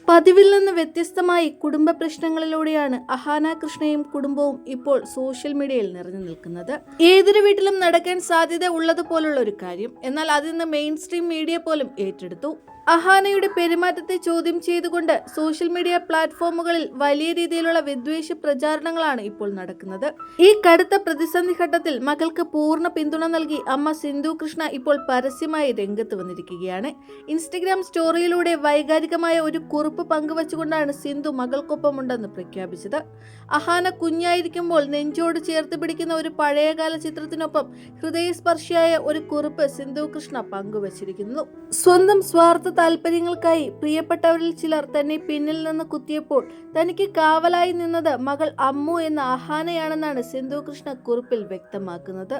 പതിവിൽ നിന്ന് വ്യത്യസ്തമായി കുടുംബ പ്രശ്നങ്ങളിലൂടെയാണ് അഹാന കൃഷ്ണയും കുടുംബവും ഇപ്പോൾ സോഷ്യൽ മീഡിയയിൽ നിറഞ്ഞു നിൽക്കുന്നത്. ഏതൊരു വീട്ടിലും നടക്കാൻ സാധ്യത ഉള്ളതുപോലുള്ള ഒരു കാര്യം, എന്നാൽ അതിന്ന് മെയിൻ സ്ട്രീം മീഡിയ പോലും ഏറ്റെടുത്തു. അഹാനയുടെ പെരുമാറ്റത്തെ ചോദ്യം ചെയ്തുകൊണ്ട് സോഷ്യൽ മീഡിയ പ്ലാറ്റ്ഫോമുകളിൽ വലിയ രീതിയിലുള്ള വിദ്വേഷ പ്രചാരണങ്ങളാണ് ഇപ്പോൾ നടക്കുന്നത്. ഈ കടുത്ത പ്രതിസന്ധി ഘട്ടത്തിൽ മകൾക്ക് പൂർണ്ണ പിന്തുണ നൽകി അമ്മ സിന്ധു കൃഷ്ണ ഇപ്പോൾ പരസ്യമായി രംഗത്ത് വന്നിരിക്കുകയാണ്. ഇൻസ്റ്റഗ്രാം സ്റ്റോറിയിലൂടെ വൈകാരികമായ ഒരു കുറിപ്പ് പങ്കുവച്ചുകൊണ്ടാണ് സിന്ധു മകൾക്കൊപ്പമുണ്ടെന്ന് പ്രഖ്യാപിച്ചത്. അഹാന കുഞ്ഞായിരിക്കുമ്പോൾ നെഞ്ചോട് ചേർത്ത് പിടിക്കുന്ന ഒരു പഴയകാല ചിത്രത്തിനൊപ്പം ഹൃദയസ്പർശിയായ ഒരു കുറിപ്പ് സിന്ധു കൃഷ്ണ പങ്കുവച്ചിരിക്കുന്നു. സ്വന്തം സ്വാർത്ഥ താല്പര്യങ്ങൾക്കായി പ്രിയപ്പെട്ടവരിൽ ചിലർ തന്നെ പിന്നിൽ നിന്ന് കുത്തിയപ്പോൾ തനിക്ക് കാവലായി നിന്നത് മകൾ അമ്മു എന്ന അഹാനയാണെന്നാണ് സിന്ധു കൃഷ്ണ കുറിപ്പിൽ വ്യക്തമാക്കുന്നത്.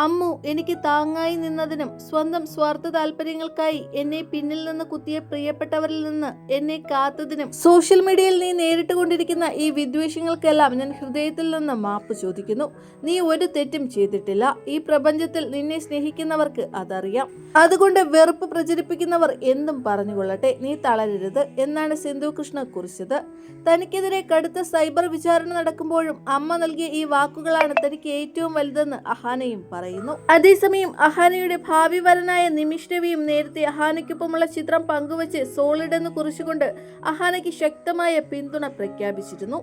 അമ്മു എനിക്ക് താങ്ങായി നിന്നതിനും സ്വന്തം സ്വാർത്ഥ താല്പര്യങ്ങൾക്കായി എന്നെ പിന്നിൽ നിന്ന് കുത്തിയ പ്രിയപ്പെട്ടവരിൽ നിന്ന് എന്നെ കാത്തതിനും സോഷ്യൽ മീഡിയയിൽ നീ നേരിട്ടുകൊണ്ടിരിക്കുന്ന ഈ വിദ്വേഷങ്ങൾക്കെല്ലാം ഞാൻ ഹൃദയത്തിൽ നിന്ന് മാപ്പ് ചോദിക്കുന്നു. നീ ഒരു തെറ്റും ചെയ്തിട്ടില്ല. ഈ പ്രപഞ്ചത്തിൽ നിന്നെ സ്നേഹിക്കുന്നവർക്ക് അതറിയാം. അതുകൊണ്ട് വെറുപ്പ് പ്രചരിപ്പിക്കുന്നവർ എന്തും പറഞ്ഞുകൊള്ളട്ടെ, നീ തളരരുത് എന്നാണ് സിന്ധു കൃഷ്ണ കുറിച്ചത്. തനിക്കെതിരെ കടുത്ത സൈബർ വിചാരണ നടക്കുമ്പോഴും അമ്മ നൽകിയ ഈ വാക്കുകളാണ് തനിക്ക് ഏറ്റവും വലുതെന്ന് അഹാനയും പറയുന്നു. അതേസമയം അഹാനയുടെ ഭാവി വരനായ നിമിഷ് രവിയും നേരത്തെ അഹാനയ്ക്കൊപ്പമുള്ള ചിത്രം പങ്കുവച്ച് സോളിഡ് എന്ന് കുറിച്ചുകൊണ്ട് അഹാനയ്ക്ക് ശക്തമായ പിന്തുണ പ്രഖ്യാപിച്ചിരുന്നു.